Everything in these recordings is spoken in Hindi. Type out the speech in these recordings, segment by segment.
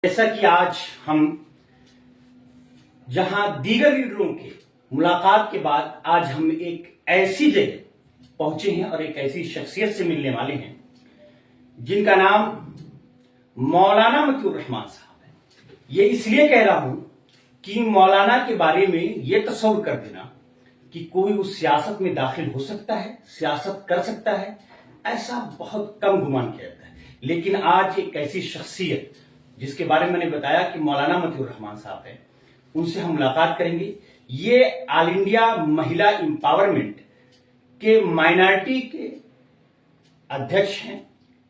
जैसा कि आज हम जहां दीगर लीडरों के मुलाकात के बाद आज हम एक ऐसी जगह पहुंचे हैं और एक ऐसी शख्सियत से मिलने वाले हैं जिनका नाम मौलाना मतिउर रहमान साहब है। ये इसलिए कह रहा हूं कि मौलाना के बारे में ये तस्वर कर देना कि कोई उस सियासत में दाखिल हो सकता है, सियासत कर सकता है, ऐसा बहुत कम गुमान किया जाता है। लेकिन आज एक ऐसी शख्सियत जिसके बारे में मैंने बताया कि मौलाना मतिउर रहमान साहब है, उनसे हम मुलाकात करेंगे। ये ऑल इंडिया महिला एम्पावरमेंट के माइनॉरिटी के अध्यक्ष हैं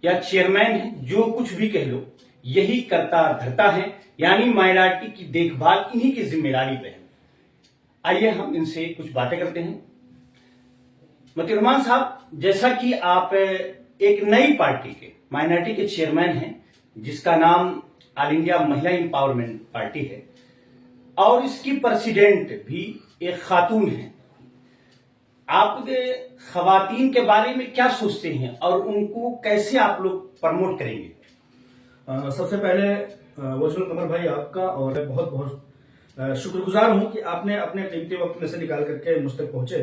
या चेयरमैन हैं, जो कुछ भी कह लो, यही करता धरता है, यानी माइनॉरिटी की देखभाल इन्हीं की जिम्मेदारी पे है। आइए हम इनसे कुछ बातें करते हैं। मतिउर रहमान साहब, जैसा कि आप एक नई पार्टी के माइनॉरिटी के चेयरमैन हैं जिसका नाम ऑल इंडिया महिला एम्पावरमेंट पार्टी है और इसकी प्रेसिडेंट भी एक खातून है, आप खवातीन के बारे में क्या सोचते हैं और उनको कैसे आप लोग प्रमोट करेंगे? सबसे पहले वजहुल कमर भाई आपका और बहुत बहुत शुक्रगुजार हूं कि आपने अपने कीमती वक्त में से निकाल करके मुझ तक पहुंचे।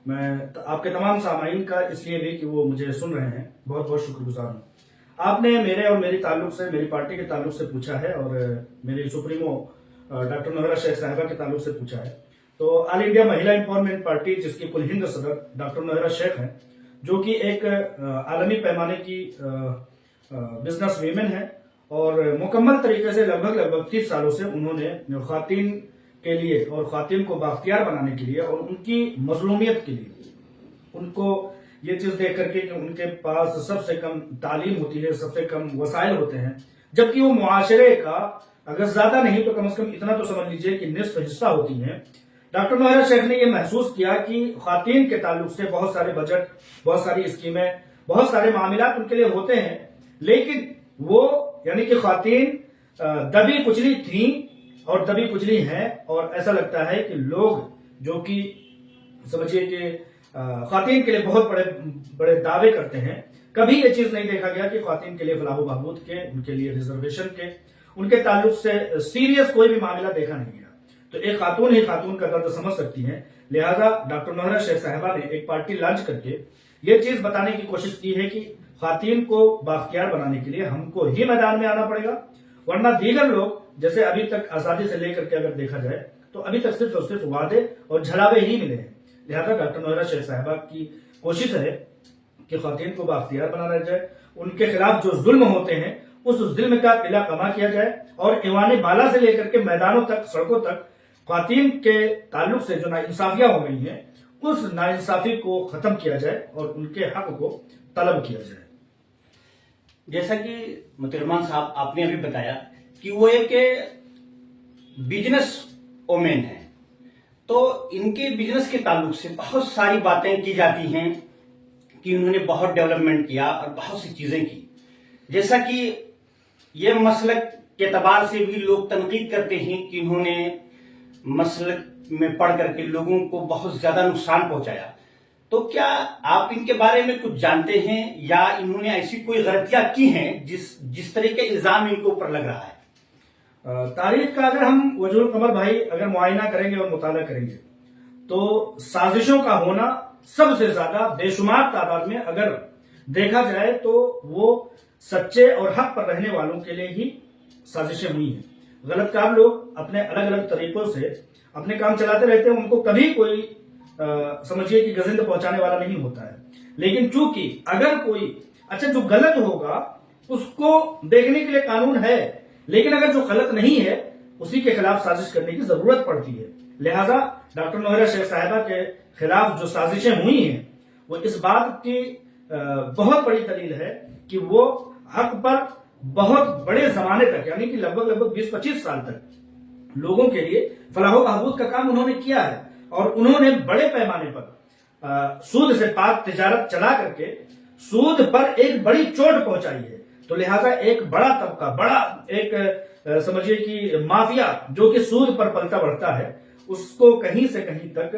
मैं आपके तमाम सामाईन का इसलिए भी कि वो मुझे सुन रहे हैं, बहुत बहुत शुक्रगुजार हूं। आपने मेरे और मेरी ताल्लुक से, मेरी पार्टी के ताल्लुक से पूछा है और मेरी सुप्रीमो डॉक्टर नोहरा शेख साहिबा के ताल्लुक से पूछा है। तो ऑल इंडिया महिला एम्पावरमेंट पार्टी, जिसकी कुल हिंद सदर डॉक्टर नोहरा शेख हैं, जो कि एक आलमी पैमाने की बिजनेस वीमेन है और मुकम्मल तरीके से लगभग 30 सालों से उन्होंने खातन के लिए और खातन को बाख्तियार बनाने के लिए और उनकी मजलूमियत के लिए, उनको ये चीज देख करके कि उनके पास सबसे कम तालीम होती है, सबसे कम वसाइल होते हैं, जबकि वो मुआशरे का अगर ज्यादा नहीं तो कम से कम इतना तो समझ लीजिए कि निस्फ हिस्सा होती हैं। डॉक्टर नोहरा शेख ने यह महसूस किया कि खातन के ताल्लुक से बहुत सारे बजट, बहुत सारी स्कीमें, बहुत सारे मामलात उनके लिए होते हैं, लेकिन वो यानी कि खातन दबी कुचली थी और दबी कुचली हैं। और ऐसा लगता है कि लोग जो कि समझिए कि खातन के लिए बहुत बड़े बड़े दावे करते हैं, कभी ये चीज नहीं देखा गया कि खातन के लिए फलाह बहबूद के, उनके लिए रिजर्वेशन के, उनके ताल्लुक से सीरियस कोई भी मामला देखा नहीं गया। तो एक खातून ही खातून का दर्द समझ सकती है। लिहाजा डॉक्टर नोहरा शेख साहिबा ने एक पार्टी लॉन्च करके ये चीज बताने की कोशिश की है कि खातन को बाख्तियार बनाने के लिए हमको ही मैदान में आना पड़ेगा, वरना दीगर लोग जैसे अभी तक आजादी से लेकर के अगर देखा जाए तो अभी तक सिर्फ और सिर्फ वादे और झलावे ही मिले हैं। लिहाजा डॉक्टर नोहरा शेख साहिबा की कोशिश है कि खातन को बाख्तियार बनाया जाए, उनके खिलाफ जो जुल्म होते हैं उस जुल्म का किला कमा किया जाए और ईवान बाला से लेकर के मैदानों तक, सड़कों तक खातन के ताल्लुक से जो नाइंसाफियां हो गई हैं, उस नाइंसाफी को खत्म किया जाए और उनके हक को तलब किया जाए। जैसा कि मतिउर रहमान साहब आपने अभी बताया कि वो एक बिजनेस वोमेन है, तो इनके बिजनेस के ताल्लुक से बहुत सारी बातें की जाती हैं कि उन्होंने बहुत डेवलपमेंट किया और बहुत सी चीजें की। जैसा कि ये मसलक के एतबार से भी लोग तनकीद करते हैं कि उन्होंने मसलक में पढ़ करके लोगों को बहुत ज्यादा नुकसान पहुंचाया। तो क्या आप इनके बारे में कुछ जानते हैं या इन्होंने ऐसी कोई गलतियां की हैं जिस तरह के इल्जाम इनके ऊपर लग रहा है? तारीख का अगर हम वजहुल कमर भाई अगर मुआयना करेंगे और मुताला करेंगे तो साजिशों का होना सबसे ज्यादा बेशुमार तादाद में अगर देखा जाए तो वो सच्चे और हक पर रहने वालों के लिए ही साजिशें हुई हैं। गलतकार लोग अपने अलग अलग तरीकों से अपने काम चलाते रहते हैं, उनको कभी कोई समझिए कि गजिंद पहुंचाने वाला नहीं होता है। लेकिन चूंकि अगर कोई जो गलत होगा उसको देखने के लिए कानून है, लेकिन अगर जो गलत नहीं है उसी के खिलाफ साजिश करने की जरूरत पड़ती है। लिहाजा डॉक्टर नोहरा शेख साहिबा के खिलाफ जो साजिशें हुई हैं वो इस बात की बहुत बड़ी दलील है कि वो हक पर बहुत बड़े जमाने तक, यानी कि लगभग 20-25 साल तक लोगों के लिए फलाह बहबूद का काम उन्होंने किया है और उन्होंने बड़े पैमाने पर सूद से पाक तिजारत चला करके सूद पर एक बड़ी चोट पहुंचाई है। तो लिहाजा एक बड़ा तबका, बड़ा एक समझिए कि माफिया जो कि सूद पर पलता बढ़ता है, उसको कहीं से कहीं तक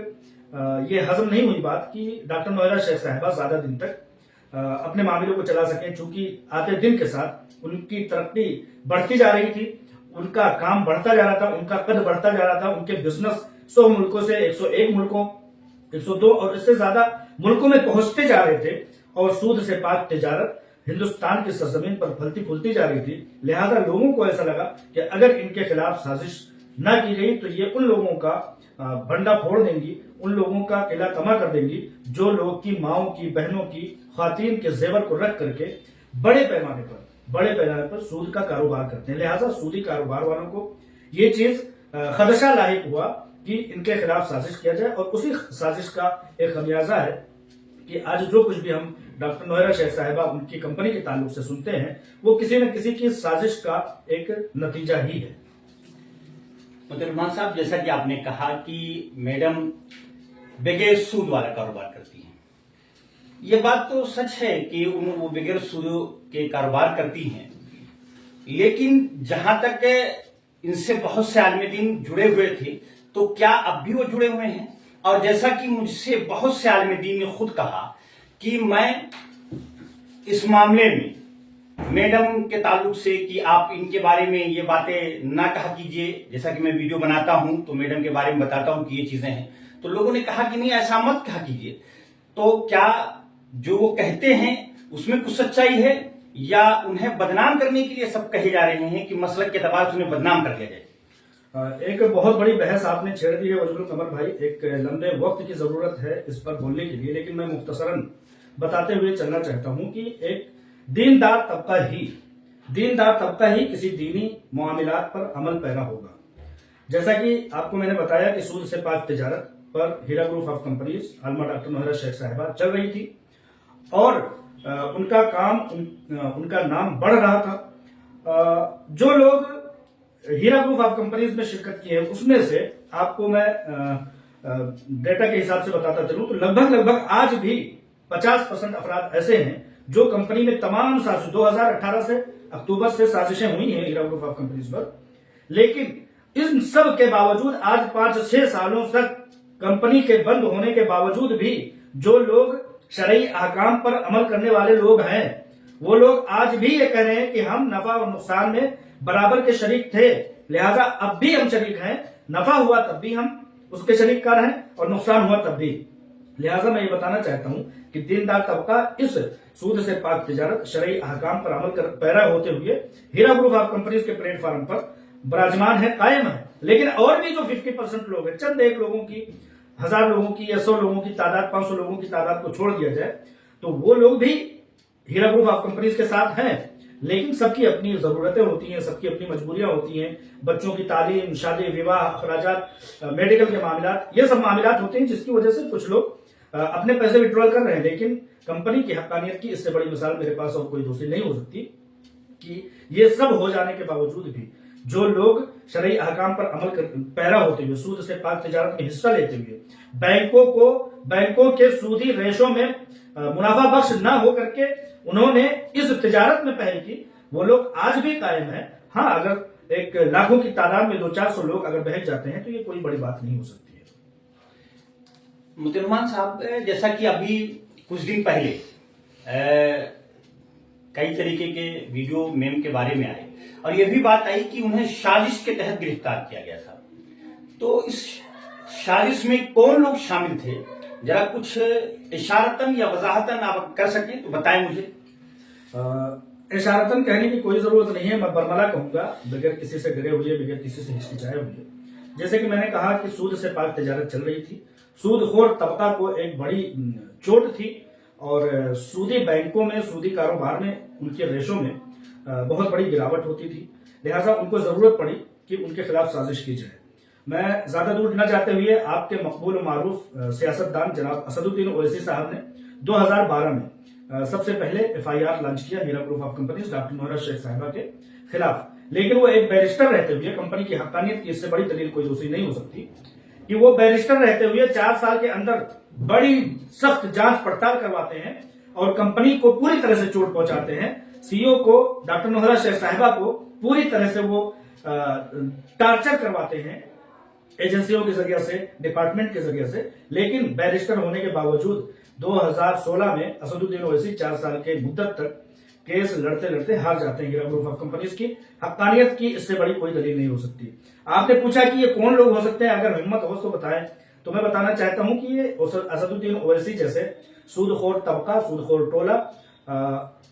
ये हजम नहीं हुई बात कि डॉक्टर नोहरा शेख साहिबा ज्यादा दिन तक अपने मामलों को चला सकें, चूंकि आते दिन के साथ उनकी तरक्की बढ़ती जा रही थी उनका काम बढ़ता जा रहा था, उनका कद बढ़ता जा रहा था, उनके बिजनेस 100 मुल्कों से 101 मुल्कों, 102 और इससे ज्यादा मुल्कों में पहुंचते जा रहे थे और सूद से पाक तिजारत हिंदुस्तान की सरजमीन पर फलती फूलती जा रही थी। लिहाजा लोगों को ऐसा लगा कि अगर इनके खिलाफ साजिश न की गई तो ये उन लोगों का भंडा फोड़ देंगी, उन लोगों का किला तमा कर देंगी जो लोग की माओं की, बहनों की, खातन के जेवर को रख करके बड़े पैमाने पर सूद का कारोबार करते हैं। लिहाजा सूदी कारोबार वालों को ये चीज खदशा लायक हुआ कि इनके खिलाफ साजिश किया जाए और उसी साजिश का एक खमियाजा है कि आज जो कुछ भी हम डॉक्टर नोहरा शेख साहिबा उनकी कंपनी के ताल्लुक से सुनते हैं वो किसी न किसी की साजिश का एक नतीजा ही है। रहमान साहब, जैसा कि आपने कहा कि मैडम बगैर सूद वाला कारोबार करती हैं, ये बात तो सच है कि वो बगैर सूद के कारोबार करती हैं, लेकिन जहां तक इनसे बहुत से आलिम दीन जुड़े हुए थे तो क्या अब भी वो जुड़े हुए हैं? और जैसा कि मुझसे बहुत से आलिम दीन ने खुद कहा कि मैं इस मामले में मैडम के ताल्लुक से कि आप इनके बारे में ये बातें ना कहा कीजिए, जैसा कि मैं वीडियो बनाता हूं तो मैडम के बारे में बताता हूं कि ये चीजें हैं, तो लोगों ने कहा कि नहीं ऐसा मत कहा कीजिए। तो क्या जो वो कहते हैं उसमें कुछ सच्चाई है या उन्हें बदनाम करने के लिए सब कहे जा रहे हैं कि मसलक के तबार से उन्हें बदनाम कर दिया जाए? एक बहुत बड़ी बहस आपने छेड़ दी है वजहुल कमर भाई। एक लंबे वक्त की जरूरत है इस पर बोलने के लिए, लेकिन मैं मुख्तसरन बताते हुए चलना चाहता हूं कि एक दीनदार तबका ही किसी दीनी मामलात पर अमल पैरा होगा। जैसा कि आपको मैंने बताया कि सूद से पाक तिजारत पर हीरा ग्रुप ऑफ कंपनीज अलमा डॉक्टर नोहरा शेख साहिबा चल रही थी और उनका काम उनका नाम बढ़ रहा था। जो लोग हीरा ग्रुप ऑफ कंपनीज में शिरकत की है उसमें से आपको मैं डेटा के हिसाब से बताता चलूं तो लगभग आज भी 50% अफराद ऐसे हैं जो कंपनी में तमाम साजिश 2018 से अक्टूबर से साजिशें हुई हैं हीरा ग्रुप ऑफ कंपनीज पर, लेकिन इन सब के बावजूद आज 5-6 सालों तक कंपनी के बंद होने के बावजूद भी जो लोग शरई अहकाम पर अमल करने वाले लोग हैं वो लोग आज भी ये कह रहे हैं कि हम नफा और नुकसान में बराबर के शरीक थे, लिहाजा अब भी हम शरीक हैं। नफा हुआ तब भी हम उसके शरीककार हैं और नुकसान हुआ तब भी। लिहाजा मैं ये बताना चाहता हूं कि दीनदार तबका इस सूद से पाक तिजारत शरई अहकाम पर अमल कर पैरा होते हुए हीरा ग्रुप ऑफ कंपनीज के प्लेटफॉर्म पर विराजमान है, कायम है। लेकिन और भी जो 50% लोग हैं, चंद एक लोगों की, 1000 लोगों की या 100 लोगों की तादाद, 500 लोगों की तादाद को छोड़ दिया जाए तो वो लोग भी हीरा ग्रुप ऑफ कंपनीज के साथ हैं, लेकिन सबकी अपनी जरूरतें होती हैं, सबकी अपनी मजबूरियां होती हैं। बच्चों की तालीम, शादी, विवाह, अखराजात, मेडिकल के मामलात, ये सब मामलात होते हैं जिसकी वजह से कुछ लोग अपने पैसे विड्रॉल कर रहे हैं। लेकिन कंपनी की हक्कानियत की इससे बड़ी मिसाल मेरे पास और कोई दूसरी नहीं हो सकती कि ये सब हो जाने के बावजूद भी जो लोग शरई अहकाम पर अमल कर पैरा होते हुए सूद से पाक तिजारत में हिस्सा लेते हुए बैंकों के सूदी रेशों में मुनाफा बख्श न हो करके उन्होंने इस तिजारत में पहल की, वो लोग आज भी कायम है। हाँ, अगर एक लाखों की तादाद में 200-400 लोग अगर बहक जाते हैं तो ये कोई बड़ी बात नहीं हो सकती है। रहमान साहब, जैसा कि अभी कुछ दिन पहले कई तरीके के वीडियो मेम के बारे में आए और यह भी बात आई कि उन्हें साजिश के तहत गिरफ्तार किया गया था, तो इस साजिश में कौन लोग शामिल थे? जरा कुछ इशारतन या वजाहतन आप कर सकें तो बताएं मुझे। इशारतन कहने की कोई जरूरत नहीं है, मैं बरमला कहूंगा, बगैर किसी से डरे हुए, बगैर किसी से हिचकिचाए हुए। जैसे कि मैंने कहा कि सूद से पाक तिजारत चल रही थी, सूदखोर तबका को एक बड़ी चोट थी और सूदी बैंकों में, सूदी कारोबार में, उनके रेशों में बहुत बड़ी गिरावट होती थी। लिहाजा उनको जरूरत पड़ी कि उनके खिलाफ साजिश की जाए। मैं ज्यादा दूर न जाते हुए आपके मकबूल मारूफ सियासतदान जनाब असदुद्दीन ओवैसी साहब ने 2012 में सबसे पहले FIR लॉन्च किया Heera group of companies doctor Nowhera Shaikh साहिबा के खिलाफ। लेकिन वो एक बैरिस्टर रहते हुए, कंपनी की हक्कानियत की इससे बड़ी दलील कोई दूसरी नहीं हो सकती कि वो बैरिस्टर रहते हुए 4 साल के अंदर बड़ी सख्त जांच पड़ताल करवाते हैं और कंपनी को पूरी तरह से चोट पहुंचाते हैं। CEO को, डॉक्टर नोहरा शेख साहिबा को पूरी तरह से वो टार्चर करवाते हैं एजेंसियों के जरिए से, डिपार्टमेंट के जरिए से। लेकिन बैरिस्टर होने के बावजूद 2016 में असदुद्दीन ओवैसी 4 साल के मुद्दत तक केस लड़ते लड़ते हार जाते हैं हीरा ग्रुप ऑफ कंपनीज की। हक्कानियत की इससे बड़ी कोई दलील नहीं हो सकती। आपने पूछा कि ये कौन लोग हो सकते हैं, अगर हिम्मत हो तो बताएं। तो मैं बताना चाहता हूं कि ये असदुद्दीन ओवैसी जैसे सूदखोर तबका, सूदखोर टोला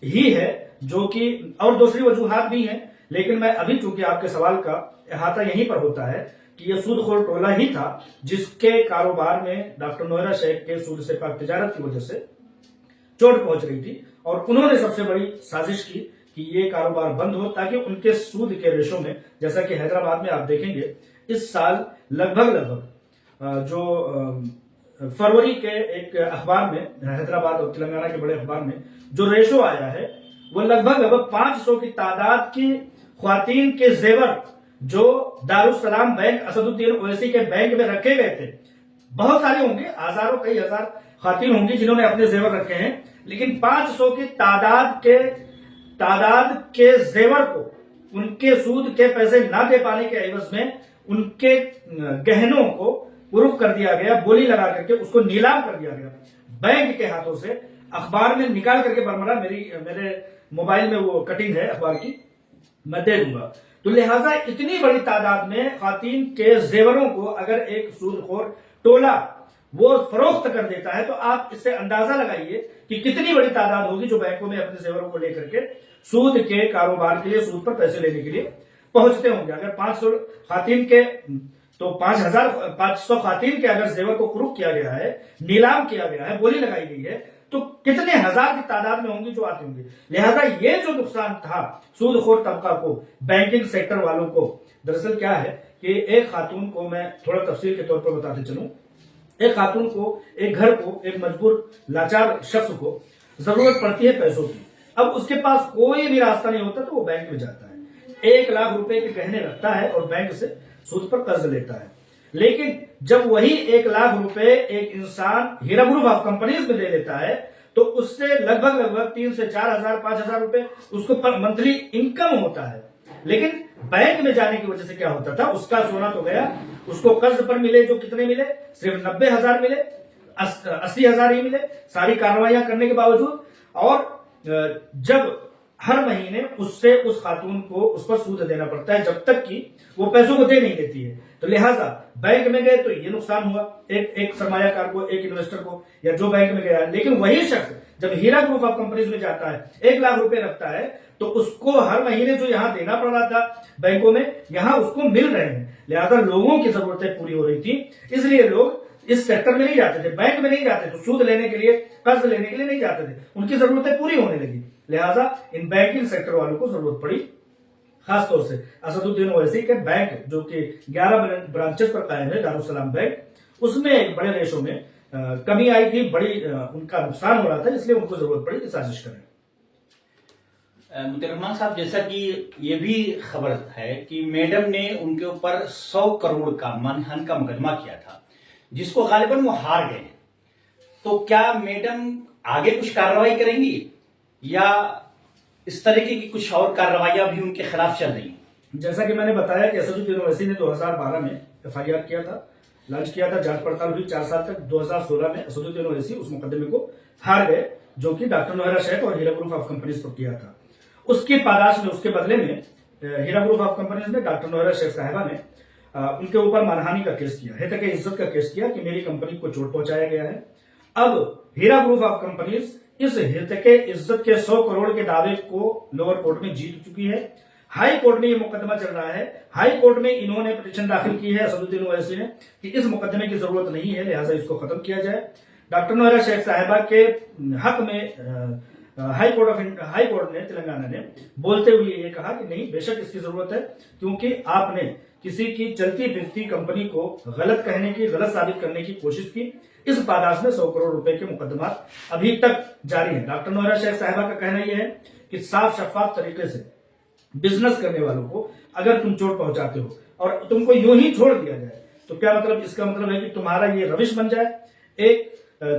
ही है, जो कि और दूसरी वजूहात भी हैं, लेकिन मैं अभी चूंकि आपके सवाल का अहाता यहीं पर होता है कि यह सूदखोर टोला ही था जिसके कारोबार में डॉक्टर नोहरा शेख के सूद से पाक तिजारत की वजह से चोट पहुंच रही थी, और उन्होंने सबसे बड़ी साजिश की कि ये कारोबार बंद हो ताकि उनके सूद के रेशो में, जैसा कि हैदराबाद में आप देखेंगे इस साल लगभग जो फरवरी के एक अखबार में, हैदराबाद और तेलंगाना के बड़े अखबार में जो रेशो आया है वो लगभग 500 की तादाद की ख्वातीन के जेवर जो दारुसलाम बैंक असदुद्दीन ओवैसी के बैंक में रखे गए थे, बहुत सारे होंगे, हजारों कई हजार खातिन होंगी जिन्होंने अपने जेवर रखे हैं, लेकिन 500 की तादाद के जेवर को उनके सूद के पैसे ना दे पाने के एवज में उनके गहनों को उर्फ कर दिया गया, बोली लगा करके उसको नीलाम कर दिया गया बैंक के हाथों से। अखबार में निकाल करके बरमरा मेरे मोबाइल में वो कटिंग है अखबार की, मैं दे दूंगा। तो लिहाजा इतनी बड़ी तादाद में खातीन के जेवरों को अगर एक सूदखोर टोला वो फरोख्त कर देता है तो आप इससे अंदाजा लगाइए कि कितनी बड़ी तादाद होगी जो बैंकों में अपने जेवरों को लेकर के सूद के कारोबार के लिए, सूद पर पैसे लेने के लिए पहुंचते होंगे। अगर 500 खातीन के तो 500 खातीन के अगर जेवर को कुरुक किया गया है, नीलाम किया गया है, बोली लगाई गई है, तो कितने हजार की तादाद में होंगी जो आती होंगी। लिहाजा ये जो नुकसान था सूदखोर तबका को, बैंकिंग सेक्टर वालों को, दरअसल क्या है कि एक खातून को, मैं थोड़ा तफसील के तौर पर बताते चलूं, एक खातून को, एक घर को, एक मजबूर लाचार शख्स को जरूरत पड़ती है पैसों की। अब उसके पास कोई भी रास्ता नहीं होता तो वो बैंक में जाता है, 1 लाख रुपए के गहने रखता है और बैंक से सूद पर कर्ज लेता है। लेकिन जब वही 1 लाख रुपए एक इंसान हीरा ग्रुप ऑफ कंपनीज में ले लेता है तो उससे लगभग 3 से 4 हजार 5 हजार रुपए उसको पर मंथली इनकम होता है। लेकिन बैंक में जाने की वजह से क्या होता था, उसका सोना तो गया, उसको कर्ज पर मिले जो कितने मिले, सिर्फ 90 हजार मिले, 80 हजार ही मिले सारी कार्रवाइयां करने के बावजूद। और जब हर महीने उससे उस खातून को उस पर सूद देना पड़ता है जब तक कि वो पैसों को दे नहीं देती है। तो लिहाजा बैंक में गए तो ये नुकसान हुआ एक सरमायाकार को, एक इन्वेस्टर को, या जो बैंक में गया है। लेकिन वही शख्स जब हीरा ग्रुप ऑफ कंपनीज में जाता है, 1 लाख रुपए रखता है, तो उसको हर महीने जो यहां देना पड़ रहा था बैंकों में, यहां उसको मिल रहे हैं। लिहाजा लोगों की जरूरतें पूरी हो रही थी, इसलिए लोग इस सेक्टर में नहीं जाते थे, बैंक में नहीं जाते थे, सूद लेने के लिए, कर्ज लेने के लिए नहीं जाते थे, उनकी जरूरतें पूरी होने लगी। लिहाजा इन बैंकिंग सेक्टर वालों को जरूरत पड़ी, खासतौर से असदुद्दीन ओवैसी के बैंक जो कि 11 ब्रांचेस पर कायम है, दारुसलाम बैंक, उसमें एक बड़े रेशो में कमी आई थी, बड़ी उनका नुकसान हो रहा था, इसलिए उनको जरूरत पड़ी कि साजिश करें। मुतरमान साहब, जैसा कि ये भी खबर है कि मैडम ने उनके ऊपर 100 करोड़ का मानहानि का मुकदमा किया था, जिसको गालिबन वो हार गए। तो क्या मैडम आगे कुछ कार्रवाई करेंगी या इस तरीके की कुछ और कार्रवाइयां भी उनके खिलाफ चल रही हैं? जैसा कि मैंने बताया कि असदुद्दीन ओवैसी ने 2012 में FIR किया था, लॉन्च किया था, जांच पड़ताल हुई 4 साल तक। 2016 में असदुद्दीन ओवैसी उस मुकदमे को हार गए जो कि डॉक्टर नोहरा शेख और हीरा ग्रुप ऑफ कंपनीज पर किया था। उसकी पादाश में, उसके बदले में हीरा ग्रुप ऑफ कंपनीज ने डॉक्टर नोहरा शेख साहिबा ने उनके ऊपर मानहानि का केस किया, हेतक इज्जत का केस किया कि मेरी कंपनी को चोट पहुंचाया गया है। अब हीरा ग्रुप ऑफ कंपनीज इस हितक इज्जत के 100 करोड़ के दावे को लोअर कोर्ट में जीत चुकी है। हाई कोर्ट में यह मुकदमा चल रहा है। हाई कोर्ट में इन्होंने पिटीशन दाखिल की है असदुद्दीन ओवैसी ने कि इस मुकदमे की जरूरत नहीं है, लिहाजा इसको खत्म किया जाए। डॉक्टर नोहरा शेख साहिबा के हक में हाई कोर्ट ने, तेलंगाना ने बोलते हुए ये कहा कि नहीं, बेशक इसकी जरूरत है, क्योंकि आपने किसी की चलती फिरती कंपनी को गलत कहने की, गलत साबित करने की कोशिश की। इस पादाश में 100 करोड़ रुपए के मुकदमा अभी तक जारी है। डॉक्टर नोहरा शेख साहिबा का कहना यह है कि साफ शफाफ तरीके से बिजनेस करने वालों को अगर तुम चोट पहुंचाते हो और तुमको यूं ही छोड़ दिया जाए तो क्या मतलब, इसका मतलब है कि तुम्हारा ये रविश बन जाए। एक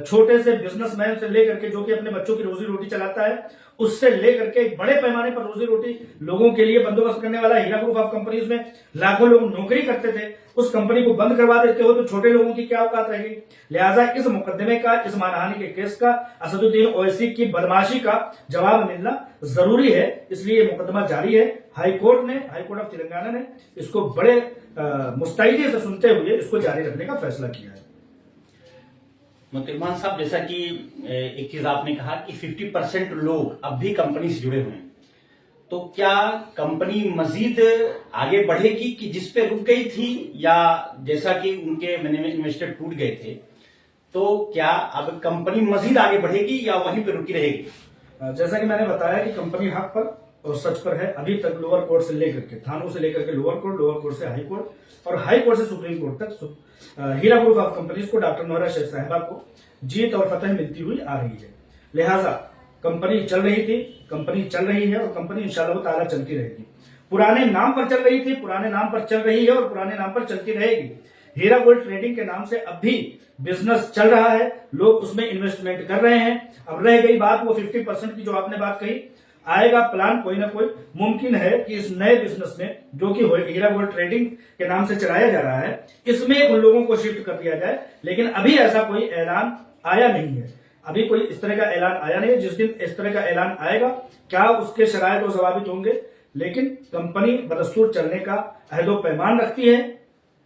छोटे से बिजनेसमैन से लेकर के जो कि अपने बच्चों की रोजी रोटी चलाता है, उससे लेकर के एक बड़े पैमाने पर रोजी रोटी लोगों के लिए बंदोबस्त करने वाला हीरा ग्रुप ऑफ कंपनीज में लाखों लोग नौकरी करते थे, उस कंपनी को बंद करवा देते हो तो छोटे लोगों की क्या औकात रहेगी। लिहाजा इस मुकदमे का, इस मानहानि के केस का, असदुद्दीन ओवैसी की बदमाशी का जवाब मिलना जरूरी है। इसलिए ये मुकदमा जारी है। हाई कोर्ट ऑफ तेलंगाना ने इसको बड़े मुस्तैदी से सुनते हुए इसको जारी रखने का फैसला किया है। मुतिरमान साहब, जैसा कि एक चीज आपने कहा कि 50% लोग अब भी कंपनी से जुड़े हुए हैं, तो क्या कंपनी मजीद आगे बढ़ेगी कि जिस पे रुक गई थी, या जैसा कि उनके इन्वेस्टर टूट गए थे, तो क्या अब कंपनी मजीद आगे बढ़ेगी या वहीं पे रुकी रहेगी? जैसा कि मैंने बताया कि कंपनी हक पर और सच पर है। अभी तक लोअर कोर्ट से लेकर के, थानों से लेकर के लोअर कोर्ट से हाई कोर्ट और हाई कोर्ट से सुप्रीम कोर्ट तक हीरा ग्रुप ऑफ कंपनीज को, डॉक्टर नोहरा शेख साहिबा को जीत और फतह मिलती हुई आ रही है। लिहाजा कंपनी चल रही थी, कंपनी चल रही है और कंपनी इंशाअल्लाह ताला चलती रहेगी। पुराने नाम पर चल रही थी, पुराने नाम पर चल रही है और पुराने नाम पर चलती रहेगी। हीरा गोल्ड ट्रेडिंग के नाम से अब भी बिजनेस चल रहा है, लोग उसमें इन्वेस्टमेंट कर रहे हैं। अब रह गई बात वो 50% की जो आपने बात कही, आएगा प्लान कोई ना कोई। मुमकिन है कि इस नए बिजनेस में जो कि हीरा गोल्ड ट्रेडिंग के नाम से चलाया जा रहा है, इसमें उन लोगों को शिफ्ट कर दिया जाए, लेकिन अभी ऐसा कोई ऐलान आया नहीं है। अभी कोई इस तरह का ऐलान आया नहीं है। जिस दिन इस तरह का ऐलान आएगा, क्या उसके शरायत और जवाबित होंगे, लेकिन कंपनी बदस्तूर चलने का अहदो पैमान रखती है।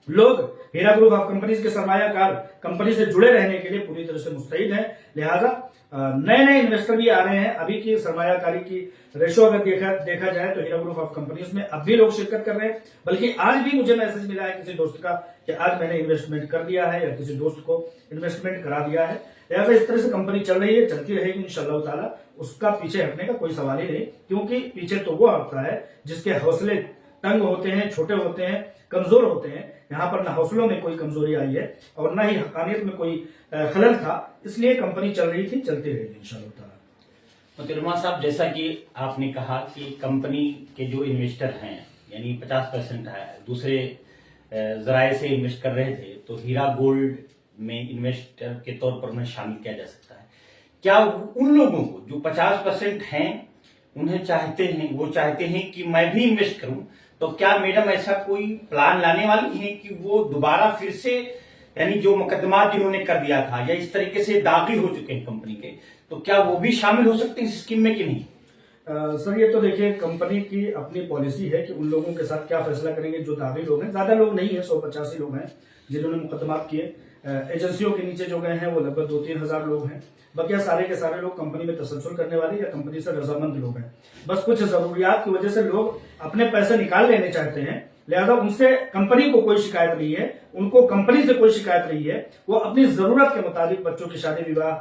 लोग हीरा ग्रुप ऑफ कंपनीज के सरमायाकार कंपनी से जुड़े रहने के लिए पूरी तरह से मुस्तैद हैं। लिहाजा नए नए इन्वेस्टर भी आ रहे हैं। अभी की सरमायाकारी की रेशो अगर देखा जाए तो हीरा ग्रुप ऑफ कंपनीज में अब भी लोग शिरकत कर रहे हैं। बल्कि आज भी मुझे मैसेज मिला है किसी दोस्त का कि आज मैंने इन्वेस्टमेंट कर दिया है या किसी दोस्त को इन्वेस्टमेंट करा दिया है। लिहाजा इस तरह से कंपनी चल रही है, चलती रहेगी इंशाअल्लाह ताला। उसका पीछे हटने का कोई सवाल ही नहीं, क्योंकि पीछे तो वो हटता है जिसके हौसले तंग होते हैं, छोटे होते हैं, कमजोर होते हैं। यहाँ पर ना हौसलों में कोई कमजोरी आई है और ना ही हकानियत में कोई खलल था। इसलिए कंपनी चल रही थी, चलती रहेगी इंशाअल्लाह ताला। मुतिरमा साहब, जैसा कि आपने कहा कि कंपनी के जो इन्वेस्टर हैं, यानी 50% है, दूसरे जराये से इन्वेस्ट कर रहे थे, तो हीरा गोल्ड में इन्वेस्टर के तौर पर उन्हें शामिल किया जा सकता है। क्या उन लोगों को जो 50% हैं, उन्हें वो चाहते हैं कि मैं भी इन्वेस्ट करूं, तो क्या मैडम ऐसा कोई प्लान लाने वाली है कि वो दोबारा फिर से, यानी जो मुकदमा जिन्होंने कर दिया था या इस तरीके से दागी हो चुके हैं कंपनी के, तो क्या वो भी शामिल हो सकते हैं इस स्कीम में कि नहीं? सर, ये तो देखिए कंपनी की अपनी पॉलिसी है कि उन लोगों के साथ क्या फैसला करेंगे जो दागी लोग हैं। ज्यादा लोग नहीं है, 185 लोग हैं जिन्होंने मुकदमात किए। एजेंसियों के नीचे जो गए हैं वो लगभग 2-3 हजार लोग हैं। बकिया सारे के सारे लोग कंपनी में तसल्सल करने वाले या कंपनी से रजामंद लोग हैं। बस कुछ जरूरियात की वजह से लोग अपने पैसे निकाल लेने चाहते हैं। लिहाजा उनसे कंपनी को कोई शिकायत नहीं है, उनको कंपनी से कोई शिकायत नहीं है। वो अपनी जरूरत के मुताबिक बच्चों की शादी विवाह,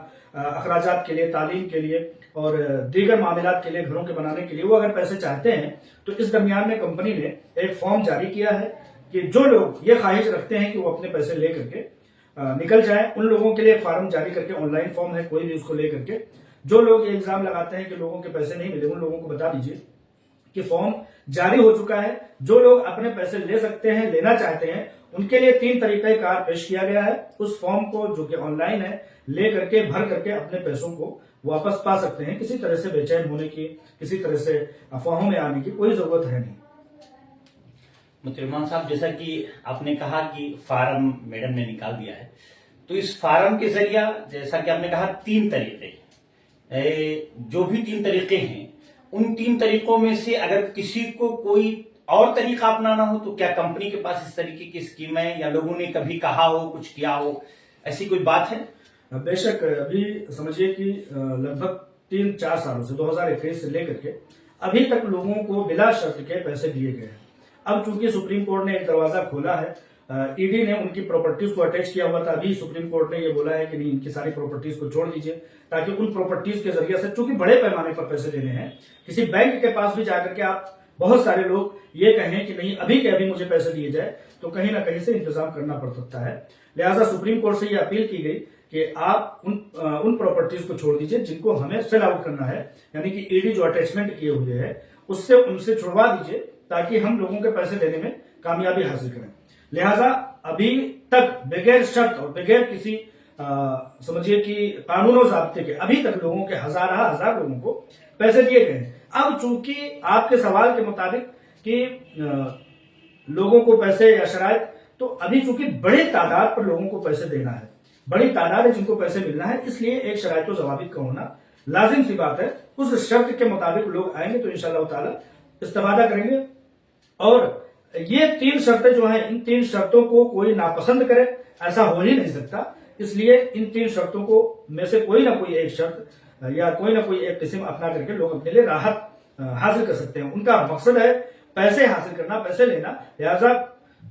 अखराजात के लिए, तालीम के लिए और दीगर मामलात के लिए, घरों के बनाने के लिए वो अगर पैसे चाहते हैं, तो इस दरमियान में कंपनी ने एक फॉर्म जारी किया है कि जो लोग ये ख्वाहिश रखते हैं कि वो अपने पैसे ले करके निकल जाए, उन लोगों के लिए एक फार्म जारी करके, ऑनलाइन फॉर्म है, कोई भी उसको लेकर के, जो लोग ये इल्जाम लगाते हैं कि लोगों के पैसे नहीं मिले, उन लोगों को बता दीजिए कि फॉर्म जारी हो चुका है। जो लोग अपने पैसे ले सकते हैं, लेना चाहते हैं, उनके लिए 3 तरीकाकार पेश किया गया है। उस फॉर्म को, जो कि ऑनलाइन है, ले करके, भर करके अपने पैसों को वापस पा सकते हैं। किसी तरह से बेचैन होने की, किसी तरह से अफवाहों में आने की कोई जरूरत है नहीं। मुतिरमान साहब, जैसा कि आपने कहा कि फार्म मैडम ने निकाल दिया है, तो इस फार्म के जरिया, जैसा कि आपने कहा 3 तरीके, जो भी 3 तरीके हैं, उन 3 तरीकों में से अगर किसी को कोई और तरीका अपनाना हो, तो क्या कंपनी के पास इस तरीके की स्कीम है, या लोगों ने कभी कहा हो, कुछ किया हो, ऐसी कोई बात है? बेशक, अभी समझिए कि लगभग 3-4 सालों से, 2021 से लेकर के अभी तक लोगों को बिला शर्त के पैसे दिए गए हैं। अब चूंकि सुप्रीम कोर्ट ने एक दरवाजा खोला है, ईडी ने उनकी प्रॉपर्टीज को अटैच किया हुआ था। अभी सुप्रीम कोर्ट ने ये बोला है कि नहीं, इनकी सारी प्रॉपर्टीज को छोड़ दीजिए, ताकि उन प्रॉपर्टीज के जरिए से, चूंकि बड़े पैमाने पर पैसे देने हैं, किसी बैंक के पास भी जाकर के आप, बहुत सारे लोग ये कहें कि नहीं अभी के अभी मुझे पैसे दिए जाए, तो कहीं ना कहीं से इंतजाम करना पड़ सकता है। लिहाजा सुप्रीम कोर्ट से ये अपील की गई कि आप उन प्रॉपर्टीज को छोड़ दीजिए जिनको हमें सेल आउट करना है, यानी कि ईडी जो अटैचमेंट किए हुए है उससे उनसे छुड़वा दीजिए, ताकि हम लोगों के पैसे देने में कामयाबी हासिल करें। लिहाजा अभी तक बगैर शर्त और बगैर किसी समझिए कि कानून और ज़ाब्ते के अभी तक लोगों के हजार लोगों को पैसे दिए गए हैं। अब चूंकि आपके सवाल के मुताबिक कि लोगों को पैसे या शराइत, तो अभी चूंकि बड़ी तादाद पर लोगों को पैसे देना है, बड़ी तादाद है जिनको पैसे मिलना है, इसलिए एक शराइत व ज़वाबित का होना लाजिम सी बात है। उस शर्त के मुताबिक लोग आएंगे तो इंशाअल्लाह ताला इस्तेफादा करेंगे। और ये 3 शर्तें जो हैं, इन 3 शर्तों को कोई नापसंद करे ऐसा हो ही नहीं सकता। इसलिए इन 3 शर्तों को में से कोई ना कोई एक शर्त या कोई ना कोई एक किस्म अपना करके लोग अपने लिए राहत हासिल कर सकते हैं। उनका मकसद है पैसे हासिल करना, पैसे लेना। लिहाजा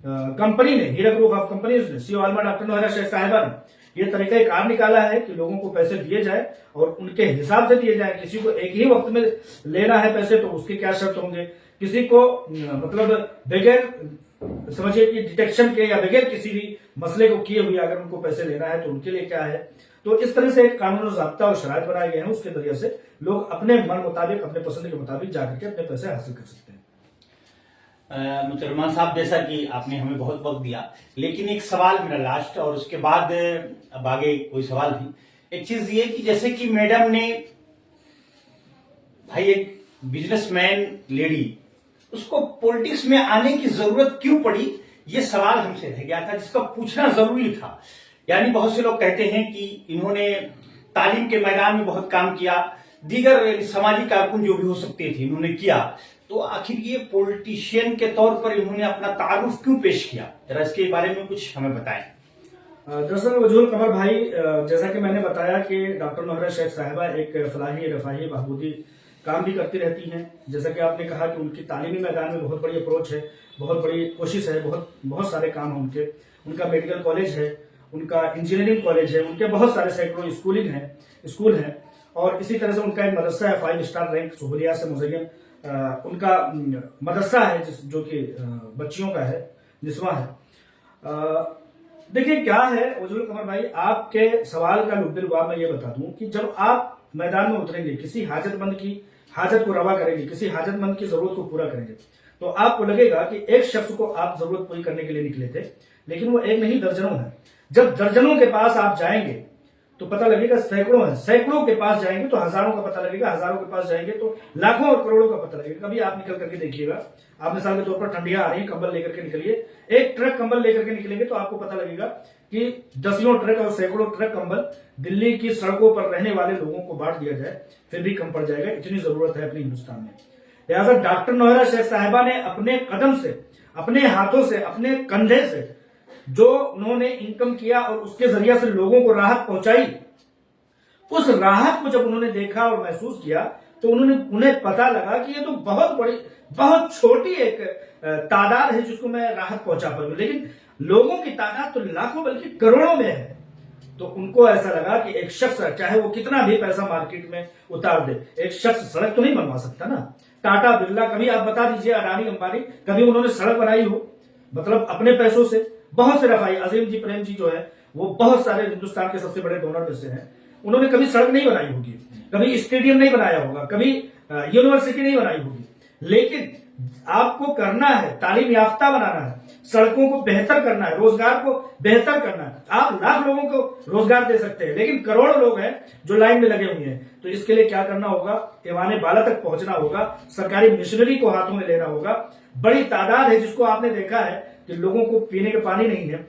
कंपनी ने, हीरा ग्रुप ऑफ कंपनीज ने, सीईओ आलमा डॉक्टर नौहरा शेख साहिबा ने ये तरीका कार निकाला है कि लोगों को पैसे दिए जाए और उनके हिसाब से दिए जाए। किसी को एक ही वक्त में लेना है पैसे तो उसके क्या शर्त होंगे, किसी को मतलब बगैर समझिए कि डिटेक्शन के या बगैर किसी भी मसले को किए हुए अगर उनको पैसे लेना है तो उनके लिए क्या है। तो इस तरह से एक कानून ज़ाब्ता और शराइत बनाए गए हैं, उसके जरिए से लोग अपने मन मुताबिक, अपने पसंद के मुताबिक जाकर के अपने पैसे हासिल कर सकते हैं। मुतरमान साहब, जैसा कि आपने हमें बहुत वक्त दिया, लेकिन एक सवाल मेरा लास्ट और उसके बाद अब आगे कोई सवाल नहीं। एक चीज ये कि जैसे कि मैडम ने, भाई एक बिजनेसमैन लेडी, उसको पॉलिटिक्स में आने की जरूरत क्यों पड़ी, ये सवाल हमसे रह गया था जिसका पूछना जरूरी था। यानी बहुत से लोग कहते हैं कि इन्होंने तालीम के मैदान में बहुत काम किया, दीगर सामाजिक कारकुन जो भी हो सकते थे इन्होंने किया, तो आखिर ये पॉलिटिशियन के तौर पर इन्होंने अपना तारुफ क्यों पेश किया, जरा इसके बारे में कुछ हमें बताएं। दरअसल वजूल कमर भाई, जैसा कि मैंने बताया कि डॉक्टर नौहरा शेख साहिबा एक फलाही, रफाही, बहबूदी काम भी करती रहती हैं। जैसा कि आपने कहा कि उनकी तालीमी मैदान में बहुत बड़ी अप्रोच है, बहुत बड़ी कोशिश है, बहुत सारे काम हैं उनके। उनका मेडिकल कॉलेज है, उनका इंजीनियरिंग कॉलेज है, उनके बहुत सारे सैकड़ों स्कूल हैं और इसी तरह से उनका एक मदरसा है 5 स्टार रैंक सहूलियात से मुज़य्यन उनका मदरसा है जो कि बच्चियों का है, निस्वा है। देखिए क्या है वजूल कमर भाई, आपके सवाल का लुब्बिल-लुबाब मैं ये बता दूं कि जब आप मैदान में उतरेंगे, किसी हाजतमंद की हाजत को रवा करेंगे, किसी हाजतमंद की जरूरत को पूरा करेंगे, तो आपको लगेगा कि एक शख्स को आप जरूरत पूरी करने के लिए निकले थे, लेकिन वो एक नहीं दर्जनों है। जब दर्जनों के पास आप जाएंगे तो पता लगेगा सैकड़ों है, सैकड़ों के पास जाएंगे तो हजारों का पता लगेगा, हजारों के पास जाएंगे तो लाखों और करोड़ों का पता लगेगा। कभी आप निकल करके देखिएगा, आप मिसाल के तौर पर ठंडियां आ रही है, कंबल लेकर के निकलिए, एक ट्रक कंबल लेकर के निकलेंगे तो आपको पता लगेगा कि दसियों ट्रक और सैकड़ों ट्रक कंबल दिल्ली की सड़कों पर रहने वाले लोगों को बांट दिया जाए फिर भी कम पड़ जाएगा, इतनी जरूरत है अपने हिंदुस्तान में। लिहाजा डॉक्टर नौहरा शेख साहिबा ने अपने कदम से, अपने हाथों से, अपने कंधे से जो उन्होंने इनकम किया और उसके जरिए से लोगों को राहत पहुंचाई, उस राहत को जब उन्होंने देखा और महसूस किया तो उन्हें पता लगा कि ये तो बहुत छोटी एक तादाद है जिसको मैं राहत पहुंचा पाऊंगा, लेकिन लोगों की तादाद तो लाखों बल्कि करोड़ों में है। तो उनको ऐसा लगा कि एक शख्स चाहे वो कितना भी पैसा मार्केट में उतार दे, एक शख्स सड़क तो नहीं बनवा सकता ना। टाटा बिरला, कभी आप बता दीजिए, अडानी अंबानी, कभी उन्होंने सड़क बनाई हो, मतलब अपने पैसों से। बहुत से रफाई, अजीम जी, प्रेम जी जो है वो बहुत सारे हिंदुस्तान के सबसे बड़े डोनर में से हैं, उन्होंने कभी सड़क नहीं बनाई होगी, कभी स्टेडियम नहीं बनाया होगा, कभी यूनिवर्सिटी नहीं बनाई होगी, लेकिन आपको करना है, तालीम याफ्ता बनाना है, सड़कों को बेहतर करना है, रोजगार को बेहतर करना है। आप लाख लोगों को रोजगार दे सकते हैं, लेकिन करोड़ों लोग हैं जो लाइन में लगे हुए हैं। तो इसके लिए क्या करना होगा, ईवान बाला तक पहुंचना होगा, सरकारी मिशनरी को हाथों में लेना होगा। बड़ी तादाद है जिसको आपने देखा है कि लोगों को पीने का पानी नहीं है।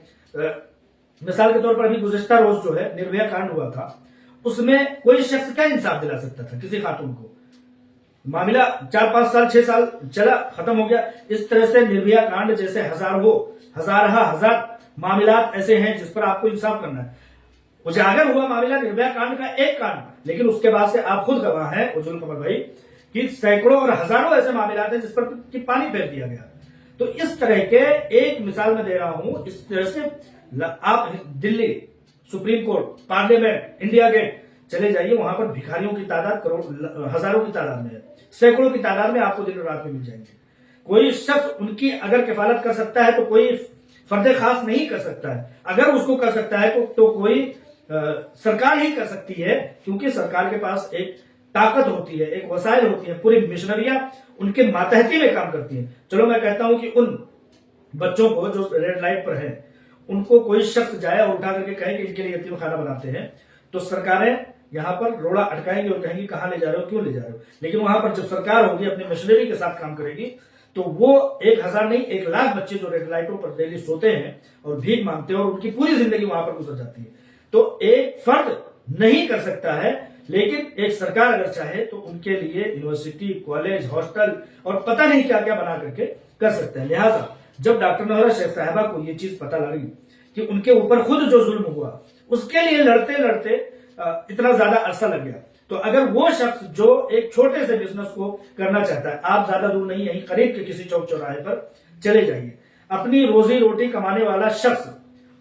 मिसाल के तौर पर अभी गुज़िश्ता रोज जो है निर्भया कांड हुआ था, उसमें कोई शख्स क्या इंसाफ दिला सकता था किसी खातून को? मामला 4-5 साल 6 साल चला, खत्म हो गया। इस तरह से निर्भया कांड जैसे हजार मामलात ऐसे हैं जिस पर आपको इंसाफ करना है। उजागर हुआ मामला निर्भया कांड का एक कांड, लेकिन उसके बाद से आप खुद गवाह हैं उज्जवल कमर भाई कि सैकड़ों और हजारों ऐसे मामलात हैं जिस पर कि पानी फेर दिया गया। तो इस तरह के एक मिसाल मैं दे रहा हूं। इस तरह से आप Delhi Supreme Court, Parliament, India Gate चले जाइए, वहां पर भिखारियों की तादाद हजारों की तादाद में है, सैकड़ों की तादाद में आपको दिन रात में मिल जाएंगे। कोई शख्स उनकी अगर किफालत कर सकता है तो कोई फर्द खास नहीं कर सकता है। अगर उसको कर सकता है तो कोई सरकार ही कर सकती है, क्योंकि सरकार के पास एक ताकत होती है, एक वसाइल होती है, पूरी मिशनरियां उनके मातहती में काम करती हैं। चलो मैं कहता हूं कि उन बच्चों को जो रेड लाइट पर है उनको कोई शख्स जाए और उठा करके कहे कि इनके लिए यतीम खाना बनाते हैं, तो सरकारें यहाँ पर रोड़ा अटकाएंगी और कहेंगी कहाँ ले जा रहे हो, क्यों ले जा रहे हो। लेकिन वहां पर जब सरकार होगी, अपनी मशीनरी के साथ काम करेगी, तो वो 1000 नहीं 1,00,000 बच्चे जो रेड लाइटों पर डेली सोते हैं और भीख मांगते हैं और उनकी पूरी जिंदगी वहां पर गुजर जाती है। तो एक फर्द नहीं कर सकता है, लेकिन एक सरकार अगर चाहे तो उनके लिए यूनिवर्सिटी, कॉलेज, हॉस्टल और पता नहीं क्या क्या बना करके कर सकते हैं। लिहाजा जब डॉक्टर नौहरा शेख साहिबा को ये चीज पता लगी कि उनके ऊपर खुद जो जुल्म हुआ उसके लिए लड़ते लड़ते इतना ज्यादा अरसा लग गया, तो अगर वो शख्स जो एक छोटे से बिजनेस को करना चाहता है, आप ज्यादा दूर नहीं, यहीं करीब के किसी चौक चौराहे पर चले जाइए, अपनी रोजी रोटी कमाने वाला शख्स,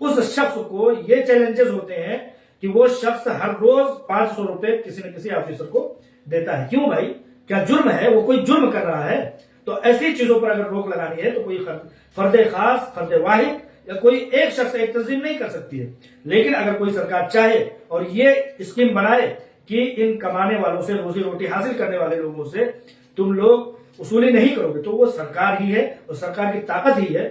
उस शख्स को ये चैलेंजेस होते हैं कि वो शख्स हर रोज 500 रुपए किसी न किसी ऑफिसर को देता है। क्यों भाई, क्या जुर्म है? वो कोई जुर्म कर रहा है? तो ऐसी चीजों पर अगर रोक लगानी है तो कोई फर्दे खास, फर्दे वाहिद या कोई एक शख्स एक तंजीम नहीं कर सकती है। लेकिन अगर कोई सरकार चाहे और ये स्कीम बनाए कि इन कमाने वालों से, रोजी रोटी हासिल करने वाले लोगों से तुम लोग वसूली नहीं करोगे, तो वो सरकार ही है और सरकार की ताकत ही है।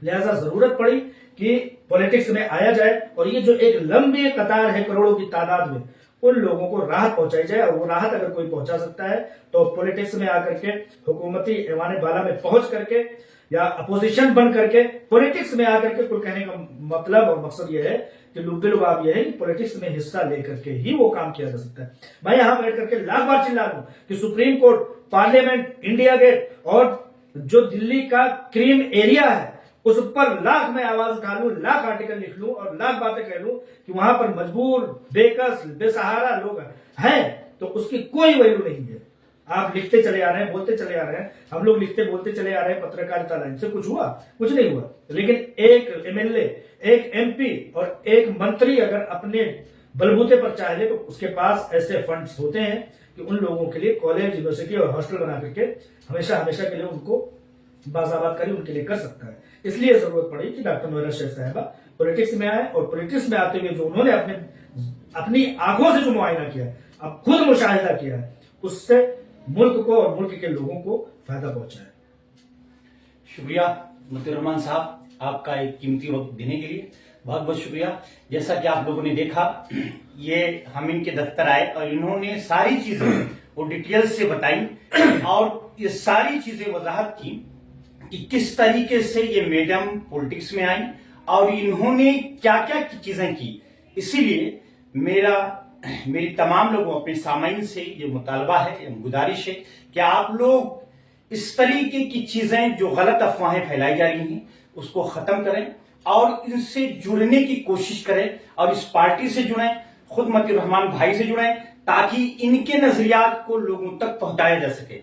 लिहाजा जरूरत पड़ी कि पॉलिटिक्स में आया जाए और ये जो एक लंबी कतार है करोड़ों की तादाद में, उन लोगों को राहत पहुंचाई जाए। और वो राहत अगर कोई पहुंचा सकता है तो पॉलिटिक्स में आकर के, हुकूमती ऐवान बाला में पहुंच करके या अपोजिशन बन करके पॉलिटिक्स में आकर के, कुल कहने का मतलब और मकसद ये है कि लुब्बे लुबाब ये है कि पॉलिटिक्स में हिस्सा लेकर के ही वो काम किया जा सकता है। मैं यहां बैठ करके लाख बार चिल्ला दूं कि Supreme Court, Parliament, India Gate और जो दिल्ली का क्रीम एरिया है उस पर लाख मैं आवाज उठा लूं, लाख आर्टिकल लिख लूं और लाख बातें कह लूं कि वहां पर मजबूर, बेकस, बेसहारा लोग हैं, तो उसकी कोई वैल्यू नहीं है। आप लिखते चले आ रहे हैं, बोलते चले आ रहे हैं, हम लोग लिखते बोलते चले आ रहे हैं, पत्रकारिता लाइन से कुछ हुआ? कुछ नहीं हुआ। लेकिन एक एमएलए, एक एमपी और एक मंत्री अगर अपने बलबूते पर चाहे ले तो उसके पास ऐसे फंड्स होते हैं कि उन लोगों के लिए कॉलेज, यूनिवर्सिटी और हॉस्टल बना करके हमेशा हमेशा के लिए उनको बाजाबाद करी उनके लिए कर सकता है। इसलिए जरूरत पड़ी कि डॉक्टर नौहरा शेख साहिबा पॉलिटिक्स में आए और पॉलिटिक्स में आते हुए जो उन्होंने अपनी आंखों से जो मुआयना किया, अब खुद मुशाहिदा किया है, उससे मुल्क को और मुल्क के लोगों को फायदा पहुंचा है। शुक्रिया मतीउर रहमान साहब, आपका एक कीमती वक्त देने के लिए बहुत बहुत शुक्रिया। जैसा कि आप लोगों ने देखा, ये हम इनके दफ्तर आए और इन्होंने सारी चीजें वो डिटेल से बताई और ये सारी चीजें वजाहत की कि किस तरीके से ये मैडम पॉलिटिक्स में आई और इन्होंने क्या क्या चीजें की। इसीलिए मेरी तमाम लोगों, अपने सामाइन से ये मुतालबा है, ये गुजारिश है कि आप लोग इस तरीके की चीजें जो गलत अफवाहें फैलाई जा रही हैं उसको खत्म करें और इनसे जुड़ने की कोशिश करें और इस पार्टी से जुड़ें, खुद मतीउर रहमान भाई से जुड़ें, ताकि इनके नजरियात को लोगों तक पहुंचाया जा सके।